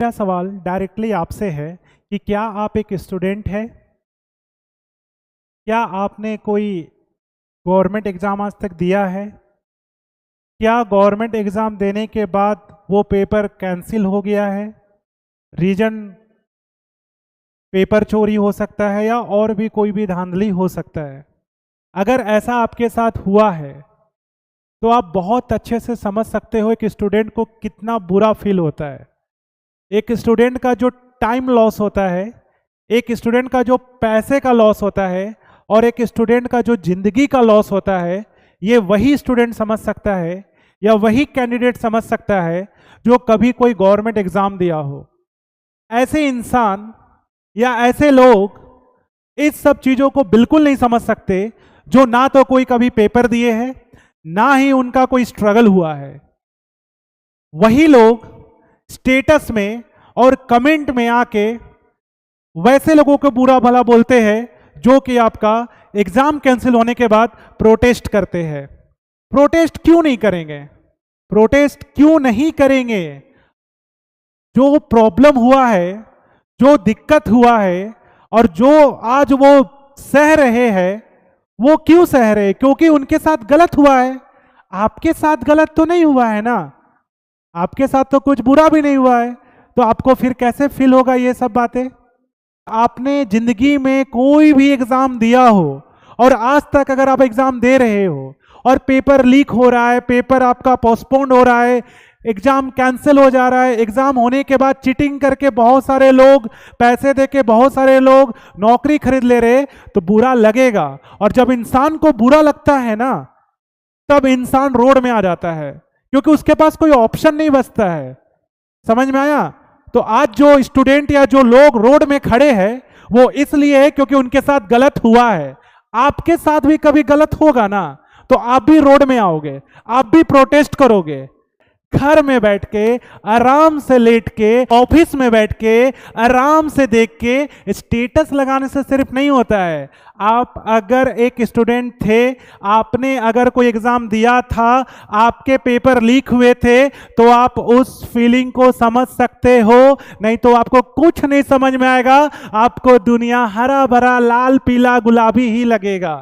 मेरा सवाल डायरेक्टली आपसे है कि क्या आप एक स्टूडेंट हैं? क्या आपने कोई गवर्नमेंट एग्ज़ाम आज तक दिया है? क्या गवर्नमेंट एग्ज़ाम देने के बाद वो पेपर कैंसिल हो गया है? रीजन पेपर चोरी हो सकता है या और भी कोई भी धांधली हो सकता है। अगर ऐसा आपके साथ हुआ है तो आप बहुत अच्छे से समझ सकते हो एक स्टूडेंट को कितना बुरा फील होता है। एक स्टूडेंट का जो टाइम लॉस होता है, एक स्टूडेंट का जो पैसे का लॉस होता है और एक स्टूडेंट का जो जिंदगी का लॉस होता है, ये वही स्टूडेंट समझ सकता है या वही कैंडिडेट समझ सकता है जो कभी कोई गवर्नमेंट एग्जाम दिया हो। ऐसे इंसान या ऐसे लोग इस सब चीजों को बिल्कुल नहीं समझ सकते जो ना तो कोई कभी पेपर दिए हैं, ना ही उनका कोई स्ट्रगल हुआ है। वही लोग स्टेटस में और कमेंट में आके वैसे लोगों को बुरा भला बोलते हैं जो कि आपका एग्जाम कैंसिल होने के बाद प्रोटेस्ट करते हैं। प्रोटेस्ट क्यों नहीं करेंगे? प्रोटेस्ट क्यों नहीं करेंगे? जो प्रॉब्लम हुआ है, जो दिक्कत हुआ है और जो आज वो सह रहे हैं, वो क्यों सह रहे? क्योंकि उनके साथ गलत हुआ है। आपके साथ गलत तो नहीं हुआ है ना, आपके साथ तो कुछ बुरा भी नहीं हुआ है, तो आपको फिर कैसे फील होगा ये सब बातें? आपने जिंदगी में कोई भी एग्जाम दिया हो और आज तक अगर आप एग्जाम दे रहे हो और पेपर लीक हो रहा है, पेपर आपका पोस्टपोन्ड हो रहा है, एग्जाम कैंसिल हो जा रहा है, एग्जाम होने के बाद चीटिंग करके बहुत सारे लोग, पैसे देके बहुत सारे लोग नौकरी खरीद ले रहे, तो बुरा लगेगा। और जब इंसान को बुरा लगता है ना, तब इंसान रोड में आ जाता है, क्योंकि उसके पास कोई ऑप्शन नहीं बचता है। समझ में आया? तो आज जो स्टूडेंट या जो लोग रोड में खड़े हैं वो इसलिए है क्योंकि उनके साथ गलत हुआ है। आपके साथ भी कभी गलत होगा ना, तो आप भी रोड में आओगे, आप भी प्रोटेस्ट करोगे। घर में बैठ के, आराम से लेट के, ऑफिस में बैठ के, आराम से देख के स्टेटस लगाने से सिर्फ नहीं होता है। आप अगर एक स्टूडेंट थे, आपने अगर कोई एग्जाम दिया था, आपके पेपर लीक हुए थे, तो आप उस फीलिंग को समझ सकते हो। नहीं तो आपको कुछ नहीं समझ में आएगा, आपको दुनिया हरा भरा लाल पीला गुलाबी ही लगेगा।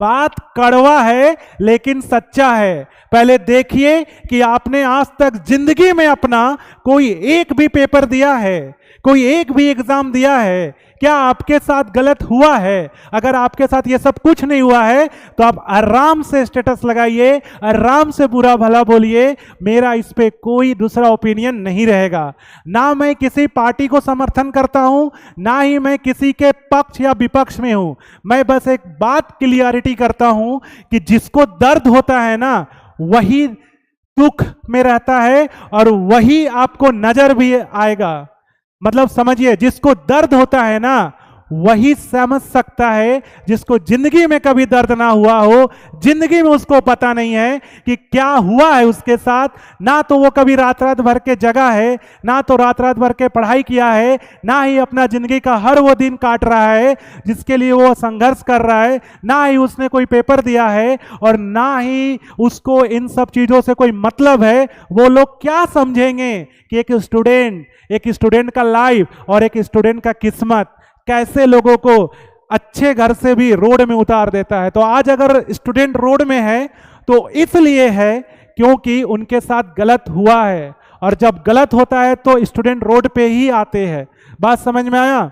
बात कड़वा है लेकिन सच्चा है। पहले देखिए कि आपने आज तक जिंदगी में अपना कोई एक भी पेपर दिया है, कोई एक भी एग्जाम दिया है? क्या आपके साथ गलत हुआ है? अगर आपके साथ ये सब कुछ नहीं हुआ है तो आप आराम से स्टेटस लगाइए, आराम से बुरा भला बोलिए। मेरा इस पे कोई दूसरा ओपिनियन नहीं रहेगा। ना मैं किसी पार्टी को समर्थन करता हूं, ना ही मैं किसी के पक्ष या विपक्ष में हूं। मैं बस एक बात क्लियरिटी करता हूं कि जिसको दर्द होता है ना, वही दुख में रहता है और वही आपको नजर भी आएगा। मतलब समझिए, जिसको दर्द होता है ना वही समझ सकता है। जिसको जिंदगी में कभी दर्द ना हुआ हो, जिंदगी में उसको पता नहीं है कि क्या हुआ है उसके साथ। ना तो वो कभी रात रात भर के जगा है, ना तो रात रात भर के पढ़ाई किया है, ना ही अपना जिंदगी का हर वो दिन काट रहा है जिसके लिए वो संघर्ष कर रहा है, ना ही उसने कोई पेपर दिया है और ना ही उसको इन सब चीजों से कोई मतलब है। वो लोग क्या समझेंगे कि एक स्टूडेंट का लाइफ और एक स्टूडेंट का किस्मत कैसे लोगों को अच्छे घर से भी रोड में उतार देता है। तो आज अगर स्टूडेंट रोड में है तो इसलिए है क्योंकि उनके साथ गलत हुआ है, और जब गलत होता है तो स्टूडेंट रोड पे ही आते हैं। बात समझ में आया?